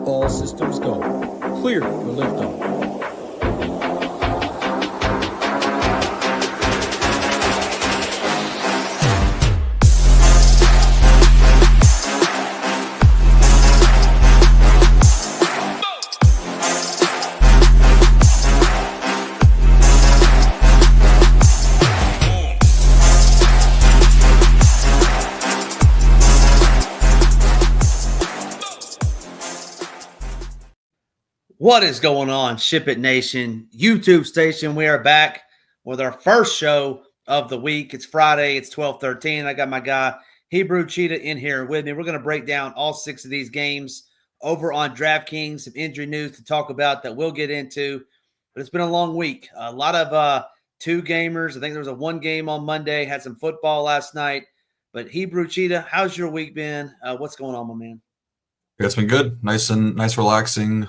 All systems go. Clear for liftoff. What is going on, SHIPIT Nation, YouTube station? We are back with our first show of the week. It's Friday. It's 12:13. I got my guy, Hebrewcheetah, in here with me. We're going to break down all 6 of these games over on DraftKings. Some injury news to talk about that we'll get into. But it's been a long week. A lot of 2 gamers. I think there was a 1 game on Monday. Had some football last night. But Hebrewcheetah, how's your week been? What's going on, my man? It's been good. Nice relaxing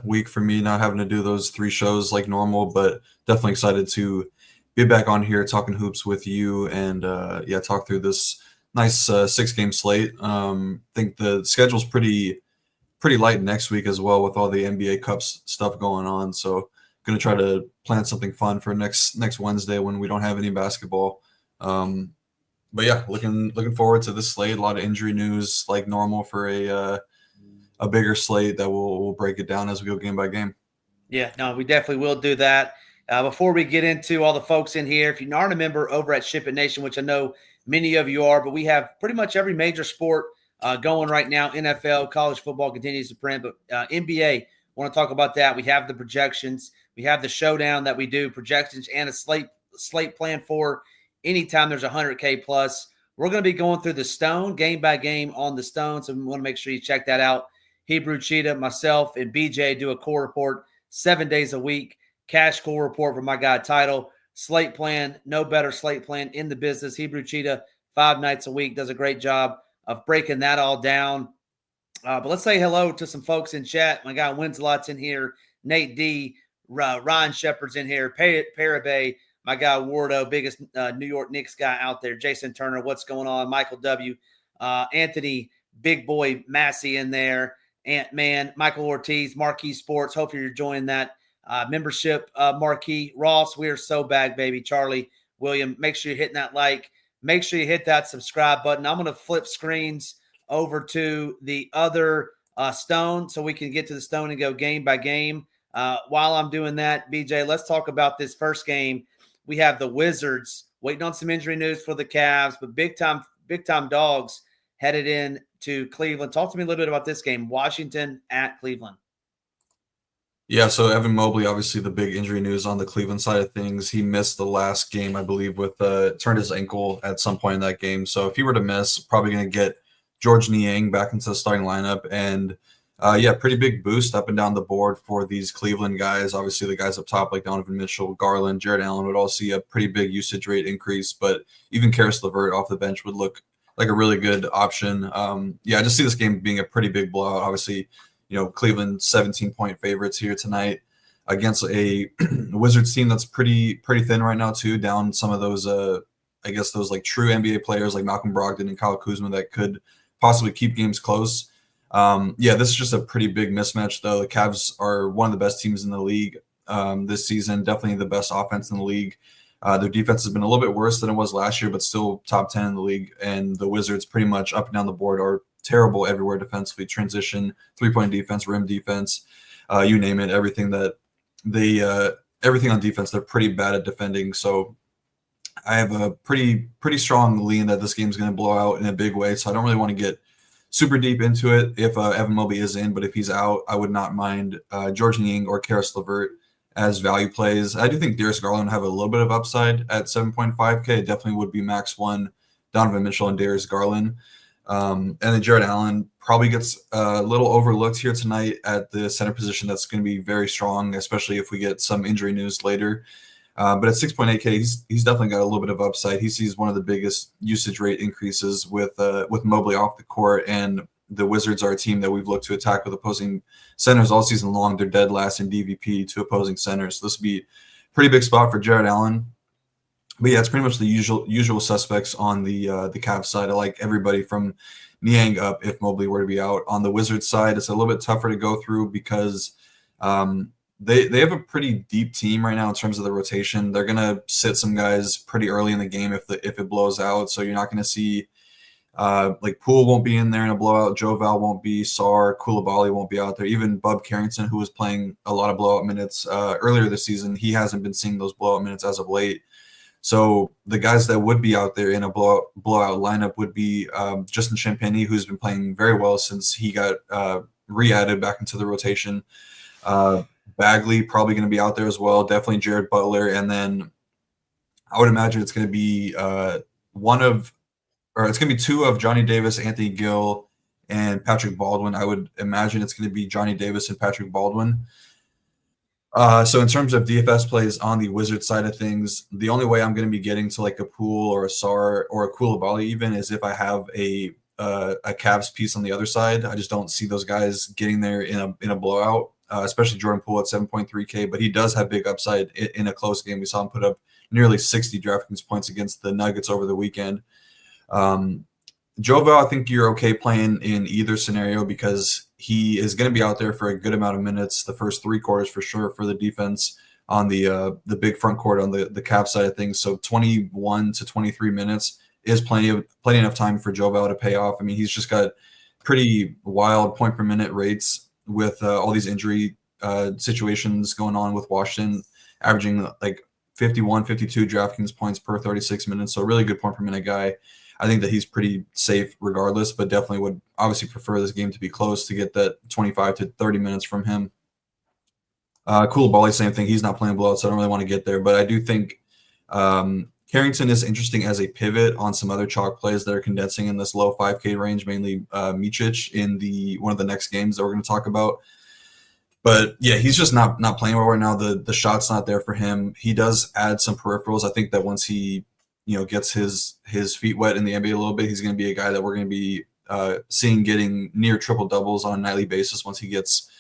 week for me, not having to do those 3 shows like normal, but definitely excited to be back on here talking hoops with you and talk through this nice 6-game slate. Think the schedule's pretty light next week as well with all the NBA Cups stuff going on. So going to try to plan something fun for next Wednesday when we don't have any basketball. But yeah, looking forward to this slate. A lot of injury news like normal for a bigger slate that we'll break it down as we go game by game. Yeah, no, we definitely will do that. Before we get into all the folks in here, if you aren't a member over at SHIPIT Nation, which I know many of you are, but we have pretty much every major sport going right now. NFL, college football continues to print, but NBA, want to talk about that. We have the projections. We have the showdown that we do, projections and a slate plan for anytime there's 100K plus. We're going to be going through the Stone game by game on the Stone, so we want to make sure you check that out. Hebrewcheetah, myself, and BJ do a core report 7 days a week. Cash core report for my guy Title. Slate plan, no better slate plan in the business. Hebrewcheetah, 5 nights a week, does a great job of breaking that all down. But let's say hello to some folks in chat. My guy Winslot's in here. Nate D. Ryan Shepard's in here. Parabay, my guy Wardo, biggest New York Knicks guy out there. Jason Turner, what's going on? Michael W. Anthony, Big Boy Massey in there. Ant-Man, Michael Ortiz, Marquee Sports. Hopefully you're enjoying that membership. Marquee, Ross, we are so back, baby. Charlie, William, make sure you're hitting that like. Make sure you hit that subscribe button. I'm going to flip screens over to the other Stone so we can get to the Stone and go game by game. While I'm doing that, BJ, let's talk about this first game. We have the Wizards waiting on some injury news for the Cavs, but big time dogs headed in to Cleveland. Talk to me a little bit about this game, Washington at Cleveland. Yeah, so Evan Mobley, obviously the big injury news on the Cleveland side of things. He missed the last game, I believe, with turned his ankle at some point in that game. So if he were to miss, probably going to get George Niang back into the starting lineup. And pretty big boost up and down the board for these Cleveland guys. Obviously, the guys up top like Donovan Mitchell, Garland, Jared Allen would all see a pretty big usage rate increase. But even Karis LeVert off the bench would look like a really good option. I just see this game being a pretty big blowout. Obviously, Cleveland 17-point favorites here tonight against a Wizards team that's pretty thin right now too, down some of those those like true NBA players like Malcolm Brogdon and Kyle Kuzma that could possibly keep games close. This is just a pretty big mismatch though. The Cavs are one of the best teams in the league this season, definitely the best offense in the league. Their defense has been a little bit worse than it was last year, but still top 10 in the league. And the Wizards pretty much up and down the board are terrible everywhere defensively, transition, 3-point defense, rim defense, you name it, everything on defense, they're pretty bad at defending. So I have a pretty strong lean that this game is going to blow out in a big way. So I don't really want to get super deep into it if Evan Mobley is in, but if he's out, I would not mind George Niang or Karis LeVert as value plays. I do think Darius Garland have a little bit of upside at 7.5K. It definitely would be max 1, Donovan Mitchell and Darius Garland. And then Jared Allen probably gets a little overlooked here tonight at the center position. That's going to be very strong, especially if we get some injury news later. But at 6.8K, he's definitely got a little bit of upside. He sees one of the biggest usage rate increases with Mobley off the court, and the Wizards are a team that we've looked to attack with opposing centers all season long. They're dead last in DVP to opposing centers. So this would be a pretty big spot for Jared Allen. But yeah, it's pretty much the usual suspects on the Cavs side. I like everybody from Niang up if Mobley were to be out. On the Wizards side, it's a little bit tougher to go through because they have a pretty deep team right now in terms of the rotation. They're gonna sit some guys pretty early in the game if it blows out. So you're not gonna see like Poole won't be in there in a blowout. Joe Val won't be. Sar Coulibaly won't be out there. Even Bub Carrington, who was playing a lot of blowout minutes earlier this season, he hasn't been seeing those blowout minutes as of late. So the guys that would be out there in a blowout lineup would be Justin Champagny, who's been playing very well since he got re-added back into the rotation. Bagley probably going to be out there as well. Definitely Jared Butler, and then I would imagine it's going to be it's going to be two of Johnny Davis, Anthony Gill, and Patrick Baldwin. I would imagine it's going to be Johnny Davis and Patrick Baldwin. So in terms of DFS plays on the Wizards side of things, the only way I'm going to be getting to like a Poole or a Sar or a Coulibaly even is if I have a Cavs piece on the other side. I just don't see those guys getting there in a blowout, especially Jordan Poole at 7.3K. But he does have big upside in a close game. We saw him put up nearly 60 DraftKings points against the Nuggets over the weekend. Jovel, I think you're okay playing in either scenario because he is going to be out there for a good amount of minutes, the first three quarters for sure for the defense on the big front court on the Cavs side of things. So 21 to 23 minutes is plenty enough time for Jovel to pay off. I mean, he's just got pretty wild point per minute rates with all these injury situations going on with Washington, averaging like 51, 52 DraftKings points per 36 minutes. So a really good point per minute guy. I think that he's pretty safe regardless, but definitely would obviously prefer this game to be close to get that 25 to 30 minutes from him. Coulibaly, same thing. He's not playing blowout, so I don't really want to get there. But I do think Carrington is interesting as a pivot on some other chalk plays that are condensing in this low 5K range, mainly Micic in one of the next games that we're going to talk about. But yeah, he's just not playing well right now. The shot's not there for him. He does add some peripherals. I think that once he gets his feet wet in the NBA a little bit, he's going to be a guy that we're going to be seeing getting near triple doubles on a nightly basis once he gets,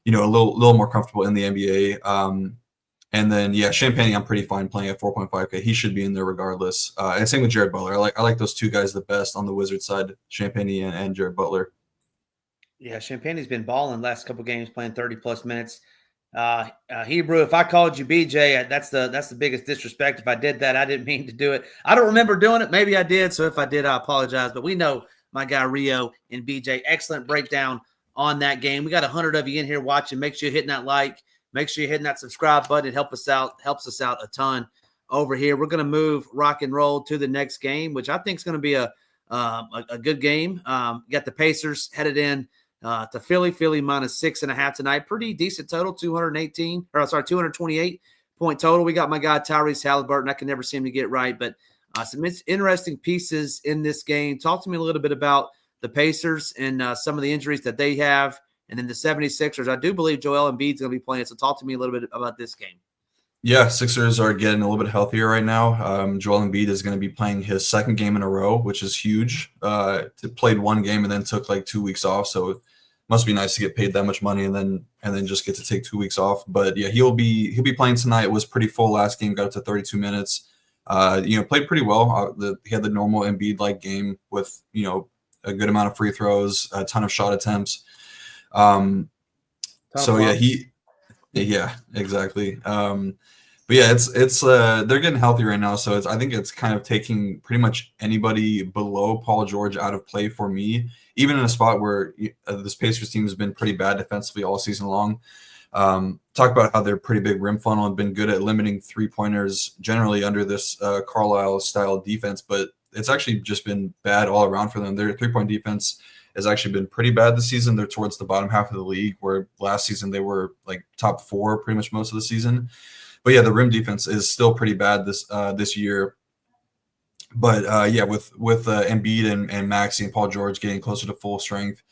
a little more comfortable in the NBA. And then Champagne, I'm pretty fine playing at 4.5K. He should be in there regardless. And same with Jared Butler. I like those two guys the best on the Wizards side, Champagne and Jared Butler. Yeah, Champagne's been balling the last couple games, playing 30-plus minutes. Hebrew, if I called you BJ, that's the biggest disrespect. If I did that, I didn't mean to do it. I don't remember doing it. Maybe I did. So if I did, I apologize. But we know my guy Rio and BJ, excellent breakdown on that game. We got 100 of you in here watching. Make sure you're hitting that like. Make sure you're hitting that subscribe button. It helps us out a ton over here. We're going to move rock and roll to the next game, which I think is going to be a good game. You got the Pacers headed in to Philly minus 6.5 tonight. Pretty decent total, 228 point total. We got my guy Tyrese Halliburton. I can never seem to get right, but some interesting pieces in this game. Talk to me a little bit about the Pacers and some of the injuries that they have. And then the 76ers, I do believe Joel Embiid's going to be playing. So talk to me a little bit about this game. Yeah, Sixers are getting a little bit healthier right now. Joel Embiid is going to be playing his second game in a row, which is huge. Played one game and then took like 2 weeks off. So it must be nice to get paid that much money and then just get to take 2 weeks off. But yeah, he'll be playing tonight. It was pretty full last game, got up to 32 minutes. Played pretty well. He had the normal Embiid-like game with, a good amount of free throws, a ton of shot attempts. Yeah, exactly. But yeah, it's they're getting healthy right now, so I think it's kind of taking pretty much anybody below Paul George out of play for me, even in a spot where this Pacers team has been pretty bad defensively all season long. Talk about how they're pretty big rim funnel and been good at limiting 3-pointers generally under this Carlisle style defense, but it's actually just been bad all around for them. Their 3-point defense has actually been pretty bad this season. They're towards the bottom half of the league, where last season they were like top 4 pretty much most of the season. But yeah, the rim defense is still pretty bad this year. But with Embiid and Maxey and Paul George getting closer to full strength,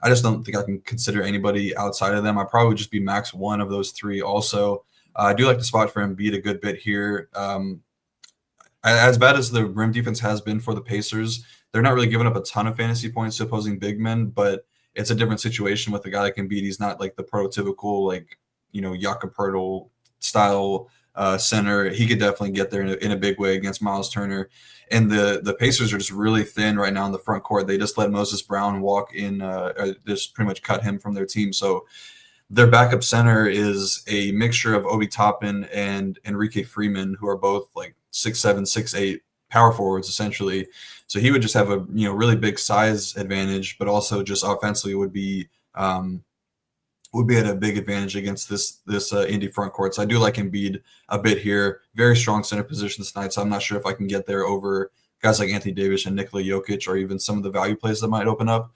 I just don't think I can consider anybody outside of them. I'd probably just be max one of those three. Also, I do like the spot for Embiid a good bit here. As bad as the rim defense has been for the Pacers, they're not really giving up a ton of fantasy points to opposing big men, but it's a different situation with a guy like Embiid. He's not like the prototypical, Jakob Poeltl style center. He could definitely get there in a big way against Miles Turner. And the Pacers are just really thin right now in the front court. They just let Moses Brown walk in, just pretty much cut him from their team. So their backup center is a mixture of Obi Toppin and Enrique Freeman, who are both like 6'7", 6'8" power forwards essentially. So he would just have a really big size advantage, but also just offensively would be at a big advantage against this Indy front court. So I do like Embiid a bit here. Very strong center position tonight, so I'm not sure if I can get there over guys like Anthony Davis and Nikola Jokic, or even some of the value plays that might open up.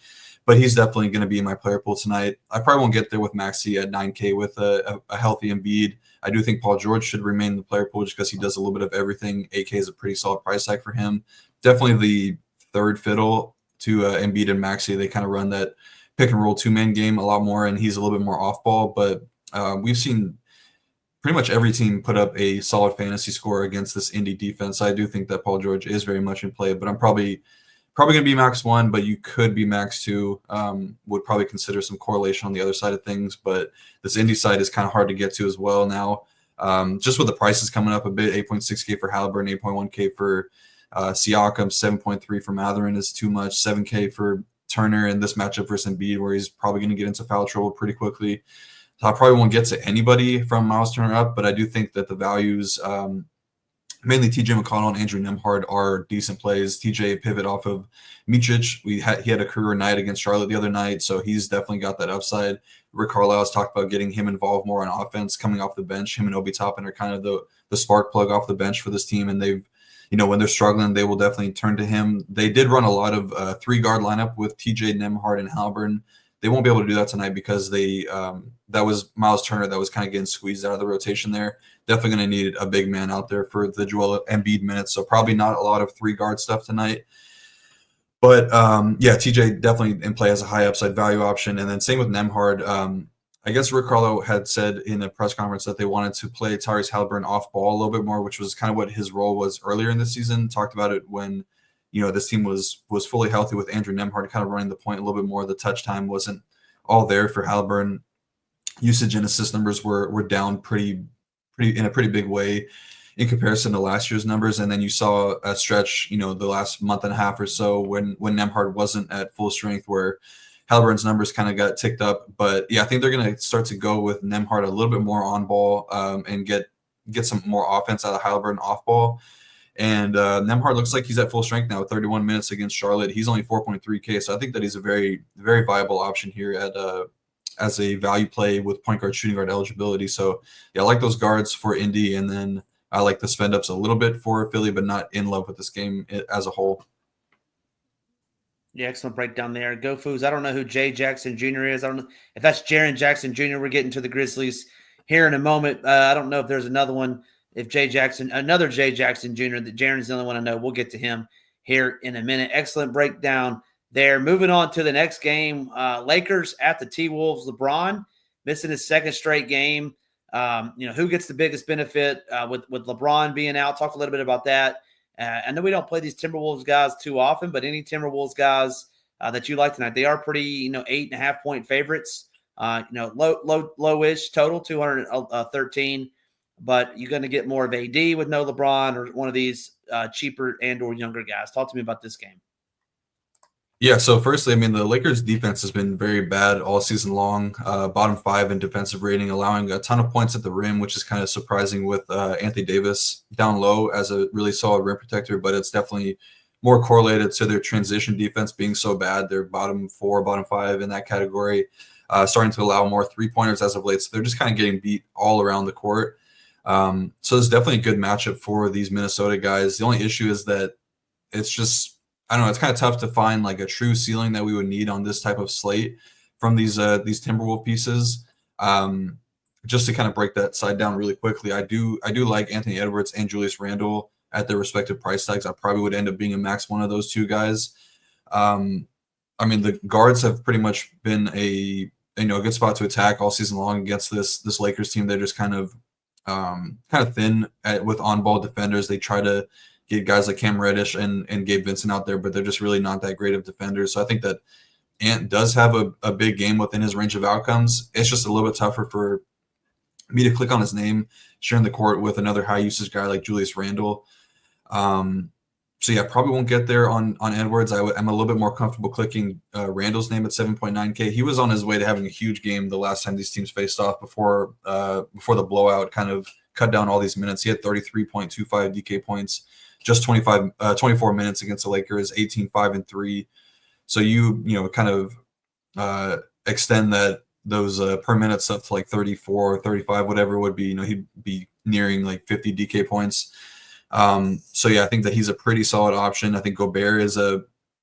But he's definitely going to be in my player pool tonight. I probably won't get there with Maxey at 9K with a healthy Embiid. I do think Paul George should remain in the player pool just because he does a little bit of everything. 8K is a pretty solid price tag for him. Definitely the third fiddle to Embiid and Maxey. They kind of run that pick and roll two-man game a lot more, and he's a little bit more off ball. But we've seen pretty much every team put up a solid fantasy score against this Indy defense. I do think that Paul George is very much in play, but I'm probably going to be max 1, but you could be max 2. Would probably consider some correlation on the other side of things, but this Indy side is kind of hard to get to as well now. Just with the prices coming up a bit, 8.6K for Halliburton, 8.1K for Siakam, 7.3 for Mathurin is too much, 7K for Turner in this matchup versus Embiid, where he's probably going to get into foul trouble pretty quickly. So I probably won't get to anybody from Miles Turner up, but I do think that the values, mainly TJ McConnell and Andrew Nembhard, are decent plays. TJ pivot off of Micic. He had a career night against Charlotte the other night, so he's definitely got that upside. Rick Carlisle's talked about getting him involved more on offense, coming off the bench. Him and Obi Toppin are kind of the spark plug off the bench for this team, and they've, when they're struggling, they will definitely turn to him. They did run a lot of 3-guard lineup with TJ, Nembhard, and Halliburton. They won't be able to do that tonight because that was Miles Turner that was kind of getting squeezed out of the rotation there. Definitely going to need a big man out there for the Joel Embiid minutes, so probably not a lot of 3-guard stuff tonight. But yeah, TJ definitely in play as a high upside value option. And then same with Nembhard. I guess Rick Carlisle had said in a press conference that they wanted to play Tyrese Halliburton off ball a little bit more, which was kind of what his role was earlier in the season. Talked about it when this team was fully healthy with Andrew Nembhard kind of running the point a little bit more. The touch time wasn't all there for Halliburton. Usage and assist numbers were down pretty in a pretty big way in comparison to last year's numbers. And then you saw a stretch, the last month and a half or so when Nembhard wasn't at full strength, where Halliburton's numbers kind of got ticked up. But yeah, I think they're going to start to go with Nembhard a little bit more on ball and get some more offense out of Halliburton off ball. And Nembhard looks like he's at full strength now with 31 minutes against Charlotte. He's only 4.3K, so I think that he's a very, very viable option here at as a value play with point guard, shooting guard eligibility. So yeah, I like those guards for Indy, and then I like the spend ups a little bit for Philly, but not in love with this game as a whole. Yeah, excellent breakdown there. Go Foos. I don't know who Jay Jackson Jr. is. I don't know if that's Jaren Jackson Jr. We're getting to the Grizzlies here in a moment. I don't know if there's another one. If another Jay Jackson Jr. That Jaren's the only one I know. We'll get to him here in a minute. Excellent breakdown there. Moving on to the next game, Lakers at the T-Wolves. LeBron missing his second straight game. Who gets the biggest benefit with LeBron being out? Talk a little bit about that. I know we don't play these Timberwolves guys too often, but any Timberwolves guys that you like tonight, they are pretty, 8.5 point favorites. Lowish total, 213. But you're going to get more of AD with no LeBron or one of these cheaper and or younger guys. Talk to me about this game. Yeah, so firstly, the Lakers defense has been very bad all season long, bottom 5 in defensive rating, allowing a ton of points at the rim, which is kind of surprising with Anthony Davis down low as a really solid rim protector, but it's definitely more correlated to their transition defense being so bad. They're bottom 4, bottom 5 in that category, starting to allow more 3-pointers as of late. So they're just kind of getting beat all around the court. So it's definitely a good matchup for these Minnesota guys. The only issue is that it's just, I don't know, it's kind of tough to find like a true ceiling that we would need on this type of slate from these Timberwolves pieces. Just to kind of break that side down really quickly, I do like Anthony Edwards and Julius Randle at their respective price tags. I probably would end up being a max one of those two guys. The guards have pretty much been a good spot to attack all season long against this Lakers team. They're just kind of thin with on-ball defenders. They try to get guys like Cam Reddish and Gabe Vincent out there, but they're just really not that great of defenders. So I think that Ant does have a big game within his range of outcomes. It's just a little bit tougher for me to click on his name, sharing the court with another high usage guy like Julius Randle. So yeah, probably won't get there on Edwards. I'm a little bit more comfortable clicking Randall's name at 7.9K. He was on his way to having a huge game the last time these teams faced off before the blowout kind of cut down all these minutes. He had 33.25 DK points, just 24 minutes against the Lakers, 18, 5, and 3. So you kind of extend those per minute stuff to like 34 or 35, whatever it would be. He'd be nearing like 50 DK points. So yeah, I think that he's a pretty solid option. I think Gobert is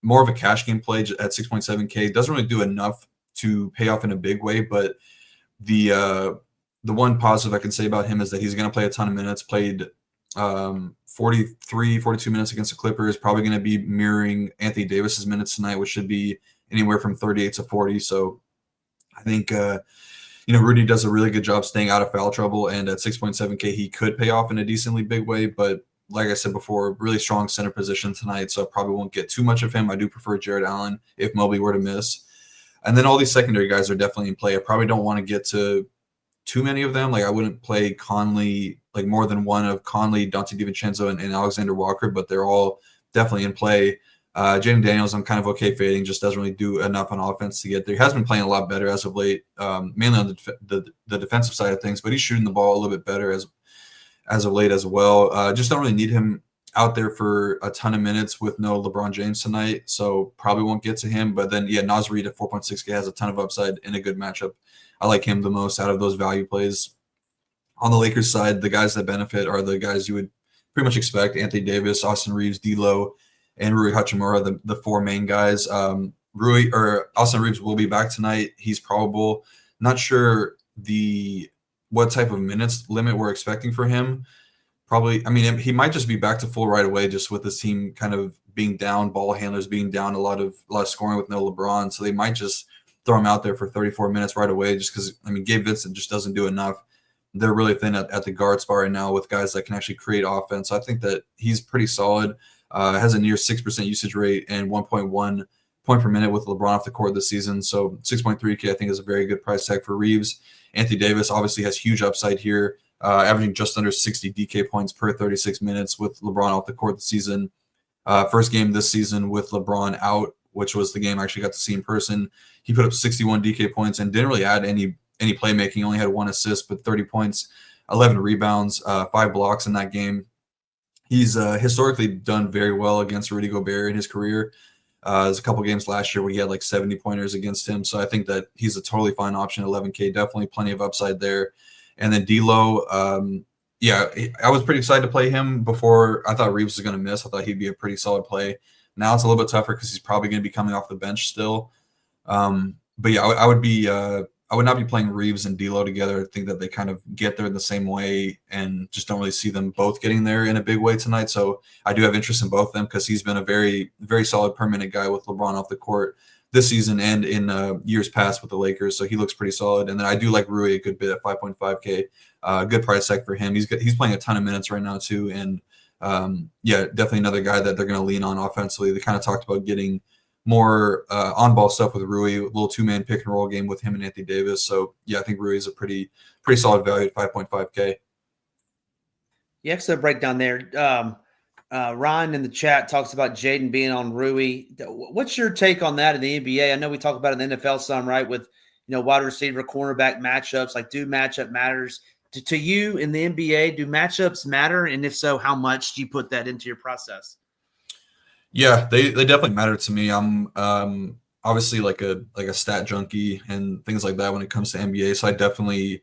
more of a cash game play at 6.7K. Doesn't really do enough to pay off in a big way, but the one positive I can say about him is that he's going to play a ton of minutes. Played 42 minutes against the Clippers. Probably going to be mirroring Anthony Davis's minutes tonight, which should be anywhere from 38 to 40. So I think Rudy does a really good job staying out of foul trouble, and at 6.7K he could pay off in a decently big way, but like I said before, really strong center position tonight, so I probably won't get too much of him. I do prefer Jared Allen if Mobley were to miss. And then all these secondary guys are definitely in play. I probably don't want to get to too many of them. Like I wouldn't play Conley, like more than one of Conley, Dante DiVincenzo, and Alexander Walker, but they're all definitely in play. Jaden Daniels, I'm kind of okay fading, just doesn't really do enough on offense to get there. He has been playing a lot better as of late, mainly on the defensive side of things, but he's shooting the ball a little bit better as of late as well. Just don't really need him out there for a ton of minutes with no LeBron James tonight, so probably won't get to him. But then, yeah, Naz Reid at 4.6K has a ton of upside in a good matchup. I like him the most out of those value plays. On the Lakers side, the guys that benefit are the guys you would pretty much expect: Anthony Davis, Austin Reeves, D'Lo, and Rui Hachimura, the four main guys. Austin Reeves will be back tonight. He's probable. Not sure what type of minutes limit we're expecting for him. Probably, he might just be back to full right away, just with this team kind of being down, ball handlers being down, a lot of scoring with no LeBron. So they might just throw him out there for 34 minutes right away, just because, Gabe Vincent just doesn't do enough. They're really thin at the guard spot right now with guys that can actually create offense. So I think that he's pretty solid. Has a near 6% usage rate and 1.1 point per minute with LeBron off the court this season. So 6.3K I think is a very good price tag for Reeves. Anthony Davis obviously has huge upside here, averaging just under 60 DK points per 36 minutes with LeBron off the court this season. First game this season with LeBron out, which was the game I actually got to see in person. He put up 61 DK points and didn't really add any playmaking. Only had 1 assist, but 30 points, 11 rebounds, 5 blocks in that game. He's historically done very well against Rudy Gobert in his career. There's a couple games last year where he had like 70 pointers against him. So I think that he's a totally fine option. 11K, definitely plenty of upside there. And then D'Lo, I was pretty excited to play him before. I thought Reeves was going to miss. I thought he'd be a pretty solid play. Now it's a little bit tougher because he's probably going to be coming off the bench still. But yeah, I would not be playing Reeves and D'Lo together. I think that they kind of get there in the same way and just don't really see them both getting there in a big way tonight. So I do have interest in both of them because he's been a very, very solid permanent guy with LeBron off the court this season and in years past with the Lakers. So he looks pretty solid. And then I do like Rui a good bit at 5.5K. Good price tag for him. He's playing a ton of minutes right now too. And definitely another guy that they're going to lean on offensively. They kind of talked about getting more on-ball stuff with Rui, a little two-man pick-and-roll game with him and Anthony Davis. So, yeah, I think Rui is a pretty solid value at 5.5K. Yeah, so breakdown there. Ryan in the chat talks about Jaden being on Rui. What's your take on that in the NBA? I know we talk about it in the NFL some, right, with wide receiver, cornerback matchups. Like, do matchup matters? To you in the NBA, do matchups matter? And if so, how much do you put that into your process? Yeah, they definitely matter to me. I'm obviously like a stat junkie and things like that when it comes to NBA. So I definitely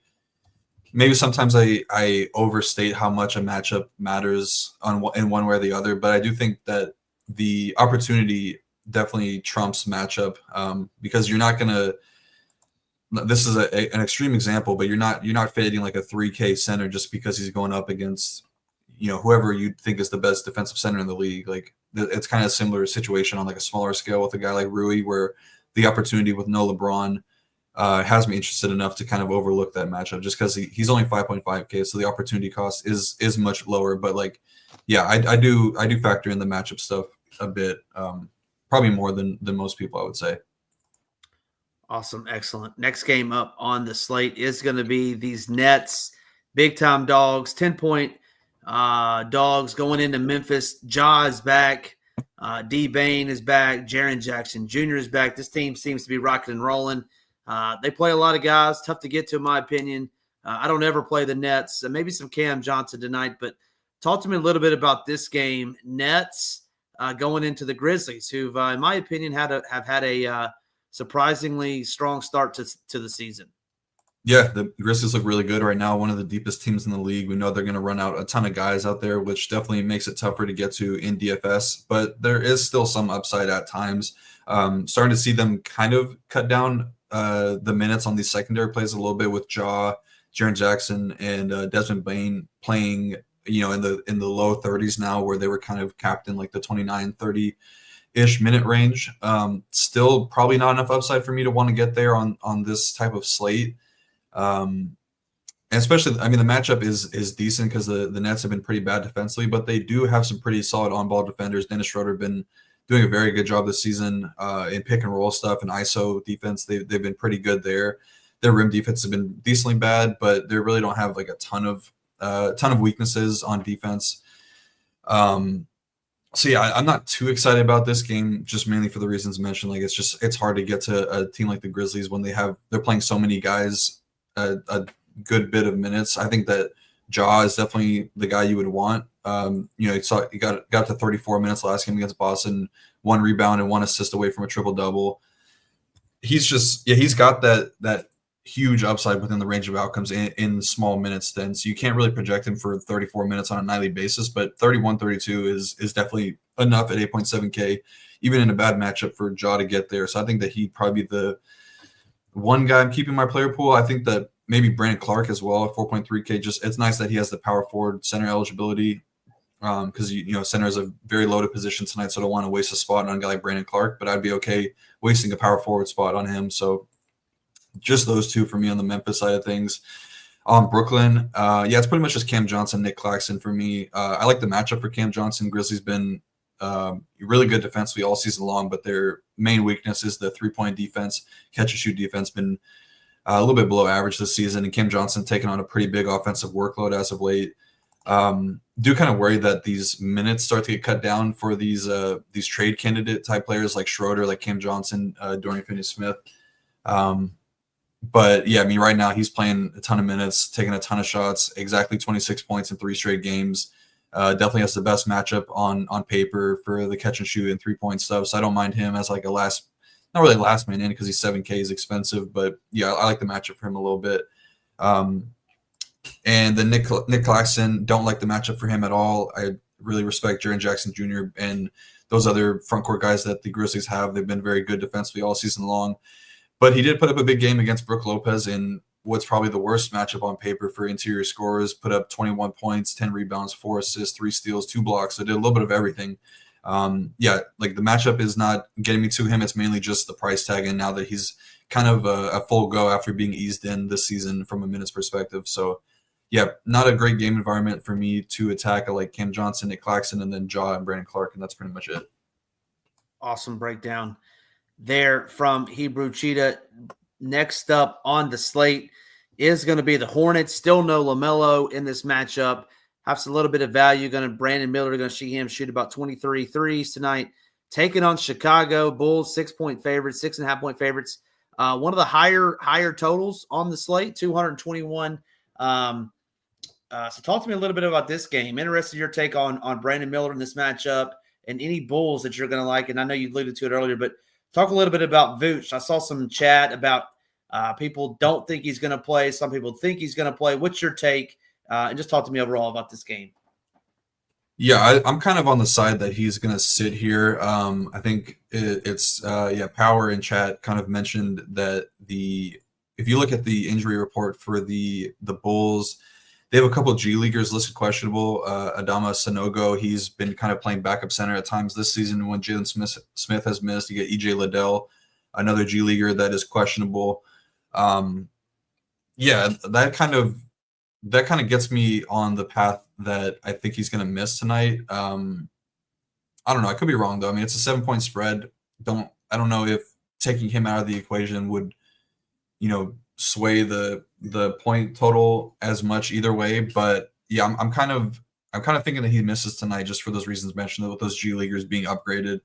maybe sometimes I overstate how much a matchup matters in one way or the other. But I do think that the opportunity definitely trumps matchup because you're not gonna. This is an extreme example, but you're not fading like a 3K center just because he's going up against whoever you think is the best defensive center in the league. Like it's kind of a similar situation on like a smaller scale with a guy like Rui, where the opportunity with no LeBron has me interested enough to kind of overlook that matchup just because he's only 5.5K, so the opportunity cost is much lower. But like, yeah, I do factor in the matchup stuff a bit, probably more than most people, I would say. Awesome, excellent. Next game up on the slate is going to be these Nets big-time dogs, 10-point dogs going into Memphis. Ja is back. D. Bain is back. Jaren Jackson Jr. is back. This team seems to be rocking and rolling. They play a lot of guys, tough to get to, in my opinion. I don't ever play the Nets. Maybe some Cam Johnson tonight, but talk to me a little bit about this game. Nets going into the Grizzlies, who've, in my opinion, have had a surprisingly strong start to the season. Yeah, the Grizzlies look really good right now. One of the deepest teams in the league. We know they're going to run out a ton of guys out there, which definitely makes it tougher to get to in DFS. But there is still some upside at times. Starting to see them kind of cut down the minutes on these secondary plays a little bit with Ja, Jaren Jackson, and Desmond Bain playing, in the low 30s now, where they were kind of capped in like the 29, 30-ish minute range. Still probably not enough upside for me to want to get there on this type of slate. And especially, the matchup is decent because the Nets have been pretty bad defensively, but they do have some pretty solid on-ball defenders. Dennis Schroeder been doing a very good job this season in pick and roll stuff and ISO defense. They've been pretty good there. Their rim defense has been decently bad, but they really don't have like a ton of weaknesses on defense. So yeah, I'm not too excited about this game, just mainly for the reasons mentioned. Like it's hard to get to a team like the Grizzlies when they're playing so many guys a good bit of minutes. I think that Ja is definitely the guy you would want. He got to 34 minutes last game against Boston, 1 rebound and 1 assist away from a triple double. He's got that huge upside within the range of outcomes in small minutes then. So you can't really project him for 34 minutes on a nightly basis, but 31, 32 is definitely enough at 8.7K, even in a bad matchup for Ja to get there. So I think that he'd probably be the one guy I'm keeping my player pool. I think that maybe Brandon Clark as well at 4.3K. Just it's nice that he has the power forward center eligibility because center is a very loaded position tonight, so I don't want to waste a spot on a guy like Brandon Clark, but I'd be okay wasting a power forward spot on him. So just those two for me on the Memphis side of things. On Brooklyn, it's pretty much just Cam Johnson, Nick Claxton for me. I like the matchup for Cam Johnson. Grizzlies been really good defensively all season long, but their main weakness is the three-point defense. Catch and shoot defense been a little bit below average this season, and Cam Johnson taking on a pretty big offensive workload as of late. Do kind of worry that these minutes start to get cut down for these trade candidate type players like Schroeder, like Cam Johnson, Dorian Finney-Smith. But yeah, right now he's playing a ton of minutes, taking a ton of shots, exactly 26 points in 3 straight games. Definitely has the best matchup on paper for the catch and shoot and 3-point stuff. So I don't mind him as like not really last man in because he's 7K is expensive, but yeah, I like the matchup for him a little bit. And the Nick Claxton, don't like the matchup for him at all. I really respect Jaren Jackson Jr. and those other front court guys that the Grizzlies have. They've been very good defensively all season long. But he did put up a big game against Brook Lopez in what's probably the worst matchup on paper for interior scorers. Put up 21 points, 10 rebounds, 4 assists, 3 steals, 2 blocks. So did a little bit of everything. Like the matchup is not getting me to him. It's mainly just the price tag. And now that he's kind of a full go after being eased in this season from a minutes perspective. So yeah, not a great game environment for me to attack like Cam Johnson, Nick Claxton, and then Ja and Brandon Clark. And that's pretty much it. Awesome breakdown there from Hebrewcheetah. Next up on the slate is going to be the Hornets. Still no LaMelo in this matchup. Have a little bit of value. Brandon Miller, going to see him shoot about 23 threes tonight. Taking on Chicago Bulls, 6-point favorites, 6.5-point favorites. One of the higher totals on the slate, 221. So talk to me a little bit about this game. Interested in your take on Brandon Miller in this matchup and any Bulls that you're going to like. And I know you alluded to it earlier, but talk a little bit about Vooch. I saw some chat about people don't think he's going to play. Some people think he's going to play. What's your take? And just talk to me overall about this game. Yeah, I'm kind of on the side that he's going to sit here. I think it's Power in chat kind of mentioned that if you look at the injury report for the Bulls, they have a couple of G Leaguers listed questionable. Adama Sanogo, he's been kind of playing backup center at times this season when Jalen Smith has missed. You get EJ Liddell, another G Leaguer that is questionable. That kind of gets me on the path that I think he's going to miss tonight. I don't know. I could be wrong though. It's a 7-point spread. I don't know if taking him out of the equation would, sway the the point total as much either way, but yeah, I'm kind of thinking that he misses tonight just for those reasons mentioned, with those G Leaguers being upgraded.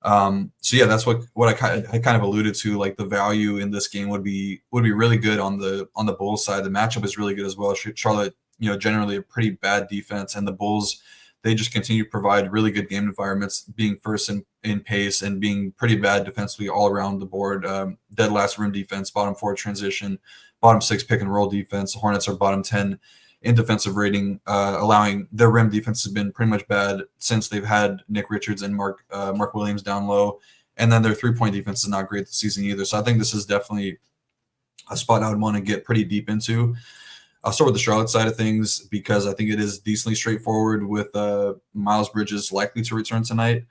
So yeah, that's what I kind of alluded to. Like, the value in this game would be really good on the Bulls side. The matchup is really good as well. Charlotte, generally a pretty bad defense, and the Bulls, they just continue to provide really good game environments, being first in pace and being pretty bad defensively all around the board. Dead last rim defense, bottom 4 transition, bottom 6 pick and roll defense. The Hornets are bottom 10 in defensive rating, allowing their rim defense has been pretty much bad since they've had Nick Richards and Mark Williams down low. And then their 3-point defense is not great this season either. So I think this is definitely a spot I would want to get pretty deep into. I'll start with the Charlotte side of things because I think it is decently straightforward with Miles Bridges likely to return tonight.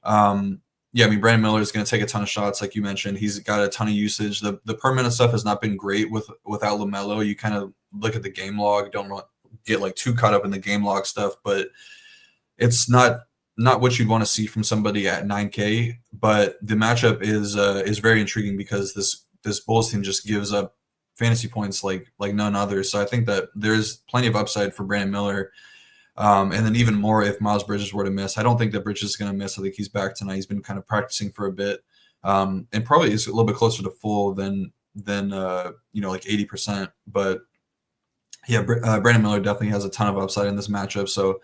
Yeah, I mean, Brandon Miller is going to take a ton of shots, like you mentioned. He's got a ton of usage. The per minute stuff has not been great without LaMelo. You kind of look at the game log, don't get like too caught up in the game log stuff, but it's not what you'd want to see from somebody at 9K. But the matchup is very intriguing because this Bulls team just gives up fantasy points like none other. So I think that there's plenty of upside for Brandon Miller. And then even more if Miles Bridges were to miss. I don't think that Bridges is going to miss. I think he's back tonight. He's been kind of practicing for a bit, and probably is a little bit closer to full than like 80%. But yeah, Brandon Miller definitely has a ton of upside in this matchup. So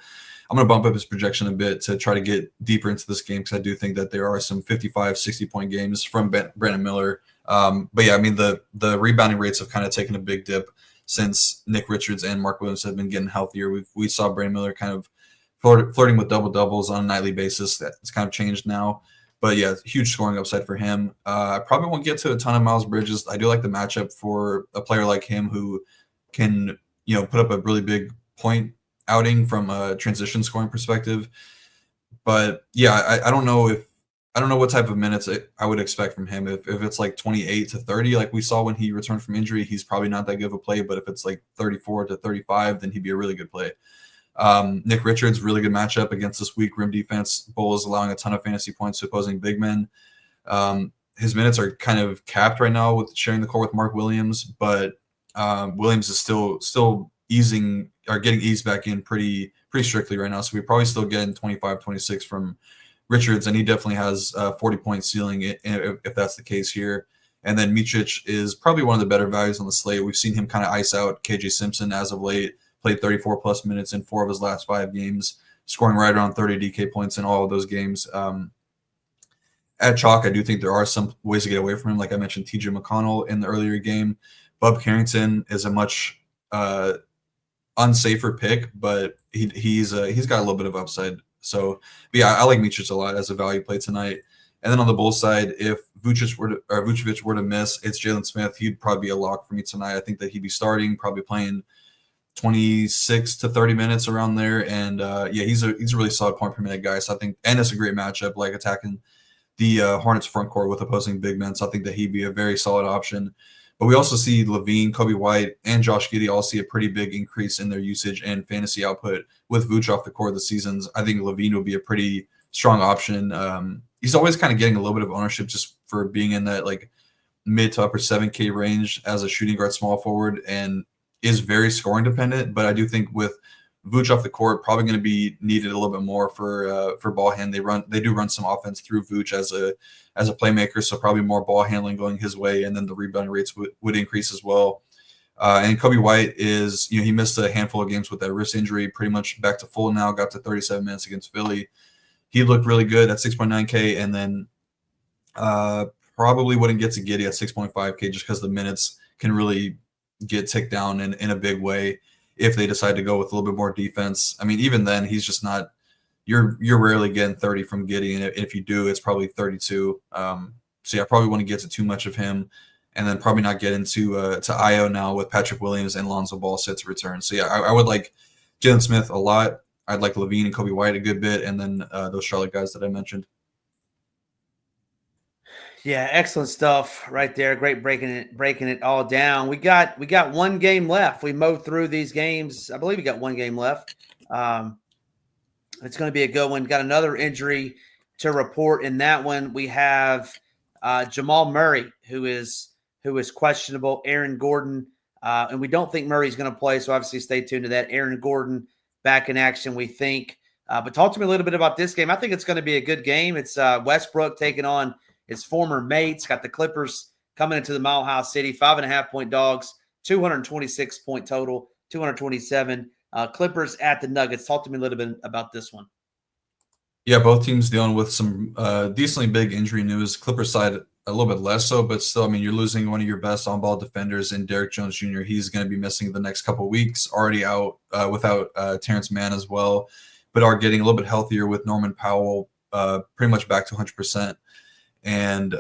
I'm going to bump up his projection a bit to try to get deeper into this game because I do think that there are some 55, 60-point games from Brandon Miller. But yeah, I mean, the rebounding rates have kind of taken a big dip since Nick Richards and Mark Williams have been getting healthier. We saw Brandon Miller kind of flirting with double-doubles on a nightly basis. That's kind of changed now. But yeah, huge scoring upside for him. I probably won't get to a ton of Miles Bridges. I do like the matchup for a player like him who can, put up a really big point outing from a transition scoring perspective. But yeah, I don't know what type of minutes I would expect from him. If it's like 28 to 30, like we saw when he returned from injury, he's probably not that good of a play. But if it's like 34 to 35, then he'd be a really good play. Nick Richards, really good matchup against this weak rim defense. Bulls allowing a ton of fantasy points to opposing big men. His minutes are kind of capped right now with sharing the court with Mark Williams, but Williams is still getting eased back in pretty strictly right now. So we're probably still getting 25, 26 from Richards, and he definitely has a 40-point ceiling if that's the case here. And then Micic is probably one of the better values on the slate. We've seen him kind of ice out KJ Simpson as of late, played 34-plus minutes in 4 of his last 5 games, scoring right around 30 DK points in all of those games. At Chalk, I do think there are some ways to get away from him. Like I mentioned, TJ McConnell in the earlier game. Bub Carrington is a much unsafer pick, but he's got a little bit of upside. So, but yeah, I like Micic a lot as a value play tonight. And then on the Bulls side, if Vucevic were to miss, it's Jalen Smith. He'd probably be a lock for me tonight. I think that he'd be starting, probably playing 26 to 30 minutes around there. And yeah, he's a really solid point per minute guy. So I think, and it's a great matchup, like attacking the Hornets front court with opposing big men. So I think that he'd be a very solid option. But we also see Levine, Kobe White, and Josh Giddey all see a pretty big increase in their usage and fantasy output with Vooch off the court this season. I think Levine will be a pretty strong option. He's always kind of getting a little bit of ownership just for being in that like mid to upper 7K range as a shooting guard small forward and is very scoring dependent. But I do think with Vooch off the court, probably going to be needed a little bit more for ball hand. They do run some offense through Vooch as a playmaker, so probably more ball handling going his way, and then the rebounding rates would increase as well. And Kobe White is, he missed a handful of games with that wrist injury, pretty much back to full now, got to 37 minutes against Philly. He looked really good at 6.9K, and then probably wouldn't get to Giddey at 6.5K just because the minutes can really get ticked down in a big way if they decide to go with a little bit more defense. I mean, even then, he's just not – you're rarely getting 30 from Giddey, and if you do, it's probably 32. So, yeah, I probably wouldn't get to too much of him, and then probably not get into to Io now with Patrick Williams and Lonzo Ball set to return. So, yeah, I would like Jalen Smith a lot. I'd like Levine and Kobe White a good bit, and then those Charlotte guys that I mentioned. Yeah, excellent stuff right there. Great breaking it all down. We got one game left. We mowed through these games. I believe we got one game left. It's going to be a good one. Got another injury to report in that one. We have Jamal Murray, who is questionable. Aaron Gordon And we don't think Murray's going to play, so obviously stay tuned to that. Aaron Gordon back in action, we think. But talk to me a little bit about this game. I think it's going to be a good game. It's Westbrook taking on his former mates. Got the Clippers coming into the Mile High City, 5.5-point dogs, 226-point total, 227. Clippers at the Nuggets. Talk to me a little bit about this one. Yeah, both teams dealing with some decently big injury news. Clippers side a little bit less so, but still, I mean, you're losing one of your best on-ball defenders in Derrick Jones Jr. He's going to be missing the next couple of weeks, already out without Terrence Mann as well, but are getting a little bit healthier with Norman Powell pretty much back to 100%. And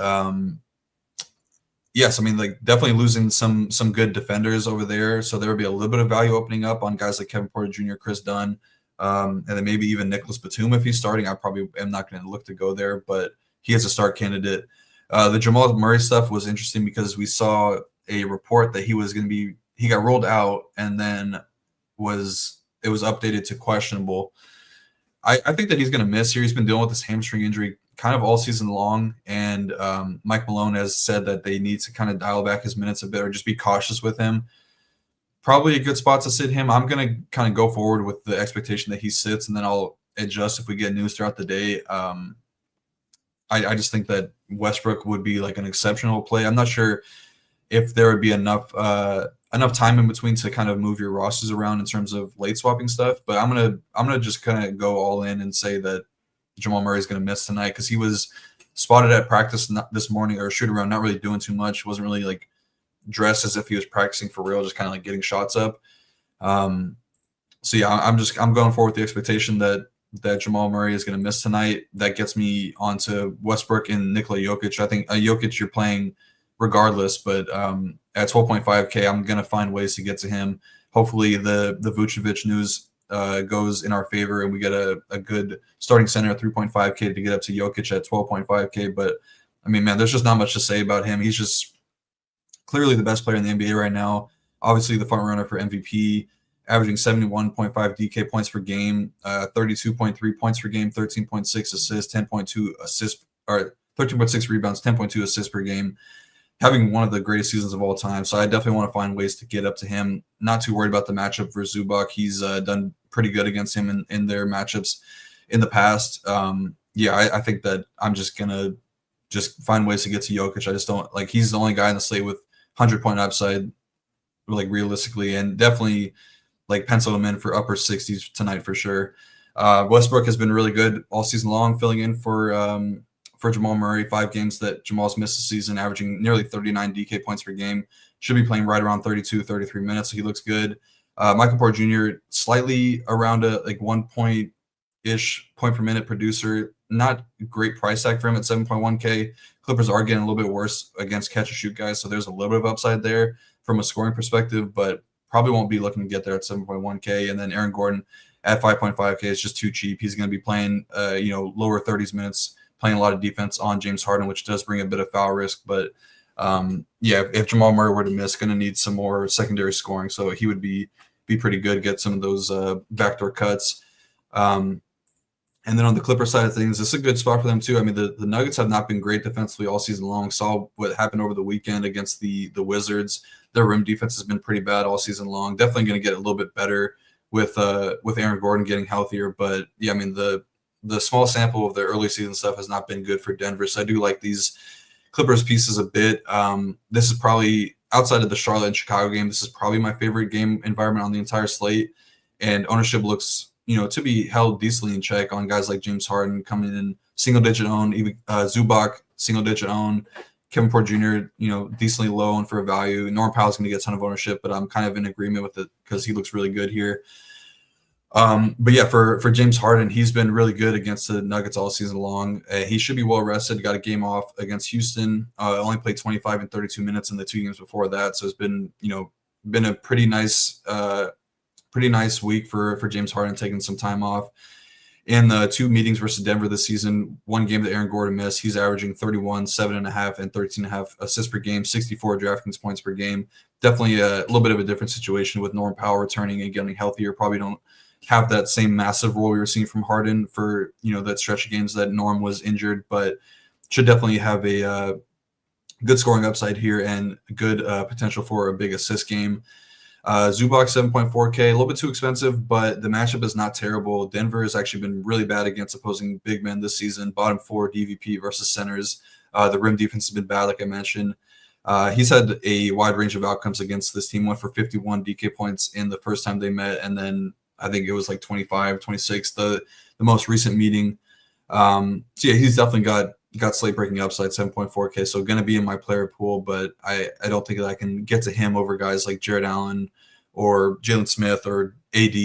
yes, I mean, like definitely losing some good defenders over there. So there will be a little bit of value opening up on guys like Kevin Porter Jr., Chris Dunn, and then maybe even Nicholas Batum if he's starting. I probably am not going to look to go there, but he is a start candidate. The Jamal Murray stuff was interesting because we saw a report that he got rolled out and then it was updated to questionable. I think that he's going to miss here. He's been dealing with this hamstring injury kind of all season long, and Mike Malone has said that they need to kind of dial back his minutes a bit or just be cautious with him. Probably a good spot to sit him. I'm going to kind of go forward with the expectation that he sits, and then I'll adjust if we get news throughout the day. I just think that Westbrook would be like an exceptional play. I'm not sure if there would be enough time in between to kind of move your rosters around in terms of late swapping stuff. But I'm gonna just kind of go all in and say that Jamal Murray is going to miss tonight because he was spotted at practice this morning or shoot around, not really doing too much. Wasn't really like dressed as if he was practicing for real, just kind of like getting shots up. So yeah, I'm going forward with the expectation that Jamal Murray is going to miss tonight. That gets me onto Westbrook and Nikola Jokic. I think Jokic you're playing regardless, but at 12.5K, I'm going to find ways to get to him. Hopefully the Vucevic news goes in our favor and we get a good starting center at 3.5K to get up to Jokic at 12.5K. But I mean, man, there's just not much to say about him. He's just clearly the best player in the NBA right now. Obviously the front runner for MVP, averaging 71.5 DK points per game, 32.3 points per game, 13.6 assists, 10.2 assists, or 13.6 rebounds, 10.2 assists per game, having one of the greatest seasons of all time. So I definitely want to find ways to get up to him. Not too worried about the matchup for Zubac. He's done pretty good against him in their matchups in the past. I think that I'm just going to just find ways to get to Jokic. I just don't like, he's the only guy in the slate with 100-point upside, like realistically, and definitely like pencil him in for upper 60s tonight for sure. Westbrook has been really good all season long, filling in for Jamal Murray. 5 games that Jamal's missed this season, averaging nearly 39 DK points per game. Should be playing right around 32, 33 minutes, so he looks good. Michael Porter Jr., slightly around a like 1 point-ish point per minute producer. Not great price tag for him at 7.1K. Clippers are getting a little bit worse against catch-and-shoot guys, so there's a little bit of upside there from a scoring perspective, but probably won't be looking to get there at 7.1K. And then Aaron Gordon at 5.5K is just too cheap. He's going to be playing, lower 30s minutes, playing a lot of defense on James Harden, which does bring a bit of foul risk. But if Jamal Murray were to miss, going to need some more secondary scoring. So he would be pretty good, get some of those backdoor cuts. And then on the Clipper side of things, it's a good spot for them too. I mean, the Nuggets have not been great defensively all season long. Saw what happened over the weekend against the Wizards. Their rim defense has been pretty bad all season long. Definitely going to get a little bit better with Aaron Gordon getting healthier. But yeah, I mean, the small sample of the early season stuff has not been good for Denver. So I do like these Clippers pieces a bit. This is probably, outside of the Charlotte and Chicago game, this is probably my favorite game environment on the entire slate. And ownership looks, to be held decently in check on guys like James Harden coming in single-digit own, even Zubac single-digit own, Kevin Porter Jr., decently low owned for a value. Norman Powell's going to get a ton of ownership, but I'm kind of in agreement with it because he looks really good here. But yeah, for James Harden, he's been really good against the Nuggets all season long. He should be well rested. Got a game off against Houston. Only played 25 and 32 minutes in the 2 games before that. So it's been a pretty nice week for James Harden, taking some time off. In the 2 meetings versus Denver this season, 1 game that Aaron Gordon missed, he's averaging 31, 7.5, and 13.5 assists per game, 64 DraftKings points per game. Definitely a little bit of a different situation with Norman Powell returning and getting healthier. Probably don't have that same massive role we were seeing from Harden for that stretch of games that Norm was injured, but should definitely have a good scoring upside here and good potential for a big assist game. Zubac 7.4K, a little bit too expensive, but the matchup is not terrible. Denver has actually been really bad against opposing big men this season. Bottom 4 DVP versus centers. The rim defense has been bad, like I mentioned. He's had a wide range of outcomes against this team. Went for 51 DK points in the first time they met, and then I think it was like 25, 26 the most recent meeting. So yeah, he's definitely got slate breaking upside, 7.4K. So going to be in my player pool, but I don't think that I can get to him over guys like Jared Allen or Jalen Smith or AD,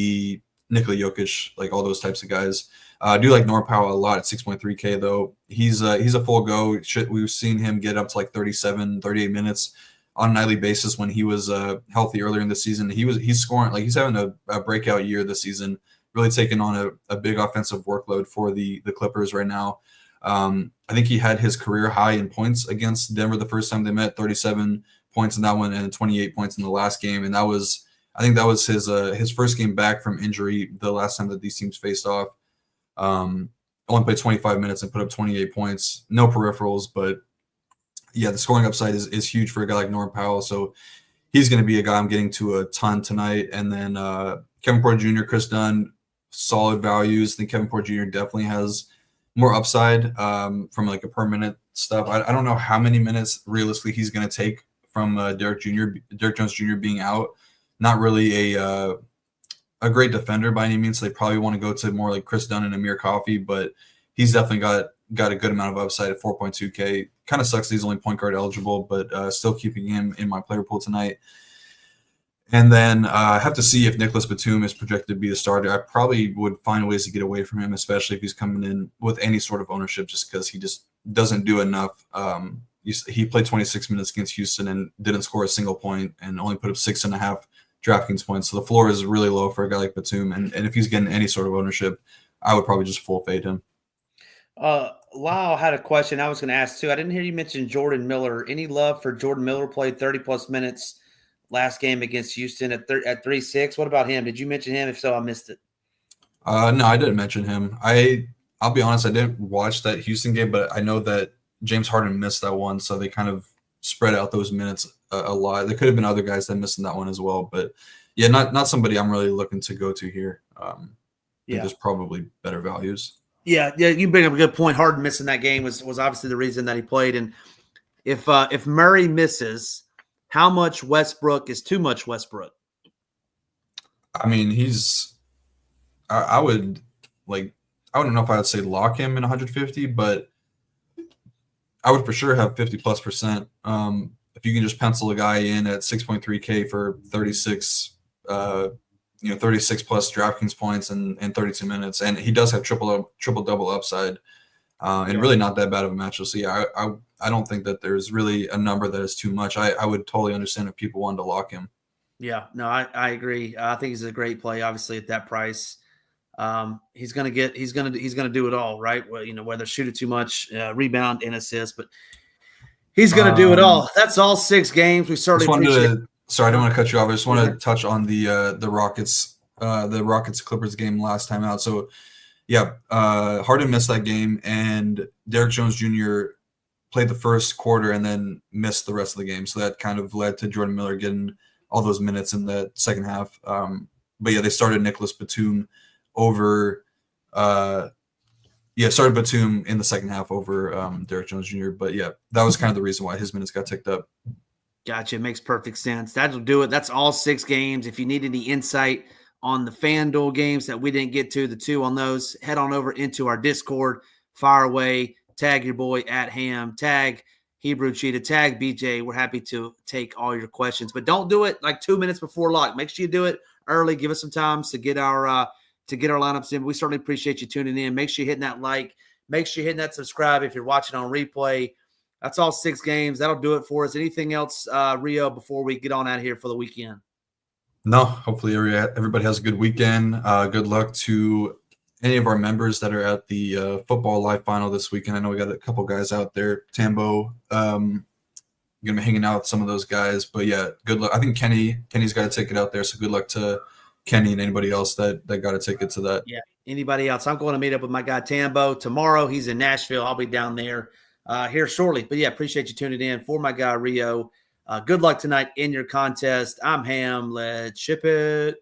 Nikola Jokic, like all those types of guys. I do like Norm Powell a lot at 6.3K though. He's a full go. We've seen him get up to like 37, 38 minutes on a nightly basis when he was healthy earlier in the season. He's scoring, like he's having a breakout year this season, really taking on a big offensive workload for the Clippers right now. I think he had his career high in points against Denver the first time they met, 37 points in that one and 28 points in the last game. And I think that was his first game back from injury the last time that these teams faced off. Only played 25 minutes and put up 28 points, no peripherals, but yeah, the scoring upside is huge for a guy like Norm Powell. So he's going to be a guy I'm getting to a ton tonight. And then Kevin Porter Jr., Chris Dunn, solid values. I think Kevin Porter Jr. definitely has more upside from like a per minute stuff. I don't know how many minutes realistically he's going to take from Derek Jones Jr. being out. Not really a great defender by any means. So they probably want to go to more like Chris Dunn and Amir Coffey, but he's definitely got a good amount of upside at 4.2K. Kind of sucks that he's only point guard eligible, but still keeping him in my player pool tonight. And then I have to see if Nicholas Batum is projected to be the starter. I probably would find ways to get away from him, especially if he's coming in with any sort of ownership, just because he just doesn't do enough. He played 26 minutes against Houston and didn't score a single point and only put up 6.5 DraftKings points. So the floor is really low for a guy like Batum. And if he's getting any sort of ownership, I would probably just full fade him. Lyle had a question I was going to ask too. I didn't hear you mention Jordan Miller. Any love for Jordan Miller? Played 30-plus minutes last game against Houston at 3-6. What about him? Did you mention him? If so, I missed it. No, I didn't mention him. I'll be honest, I didn't watch that Houston game, but I know that James Harden missed that one, so they kind of spread out those minutes a lot. There could have been other guys that missed in that one as well, but yeah, not somebody I'm really looking to go to here. There's probably better values. Yeah, you bring up a good point. Harden missing that game was obviously the reason that he played. And if Murray misses, how much Westbrook is too much Westbrook? I mean, I wouldn't know if I would say lock him in 150, but I would for sure have 50+%. If you can just pencil a guy in at 6.3K for 36, 36 plus DraftKings points and 32 minutes, and he does have triple double upside, and really not that bad of a matchup. So yeah, I don't think that there's really a number that is too much. I would totally understand if people wanted to lock him. Yeah, no, I agree. I think he's a great play. Obviously, at that price, he's gonna do it all, right? Well, whether shoot it too much, rebound and assist, but he's gonna do it all. That's all 6 games. We certainly appreciate. Sorry, I don't want to cut you off. I just want to touch on the Rockets Clippers game last time out. So yeah, Harden missed that game, and Derek Jones Jr. played the first quarter and then missed the rest of the game. So that kind of led to Jordan Miller getting all those minutes in the second half. But yeah, they started Nicholas Batum over started Batum in the second half over Derek Jones Jr. But yeah, that was kind of the reason why his minutes got ticked up. Gotcha. It makes perfect sense. That'll do it. That's all 6 games. If you need any insight on the FanDuel games that we didn't get to, the 2 on those, head on over into our Discord, fire away, tag your boy at Ham, tag Hebrewcheetah, tag BJ. We're happy to take all your questions, but don't do it like 2 minutes before lock. Make sure you do it early. Give us some time to get our lineups in. We certainly appreciate you tuning in. Make sure you're hitting that like. Make sure you're hitting that subscribe if you're watching on replay. That's all 6 games. That'll do it for us. Anything else, Rio, before we get on out of here for the weekend? No, hopefully everybody has a good weekend. Good luck to any of our members that are at the football live final this weekend. I know we got a couple guys out there. Tambo, going to be hanging out with some of those guys. But yeah, good luck. I think Kenny's got a ticket out there, so good luck to Kenny and anybody else that got a ticket to that. Yeah, anybody else. I'm going to meet up with my guy Tambo tomorrow. He's in Nashville. I'll be down there here shortly. But yeah, appreciate you tuning in. For my guy Rio, good luck tonight in your contest. I'm Ham. Let's ship it.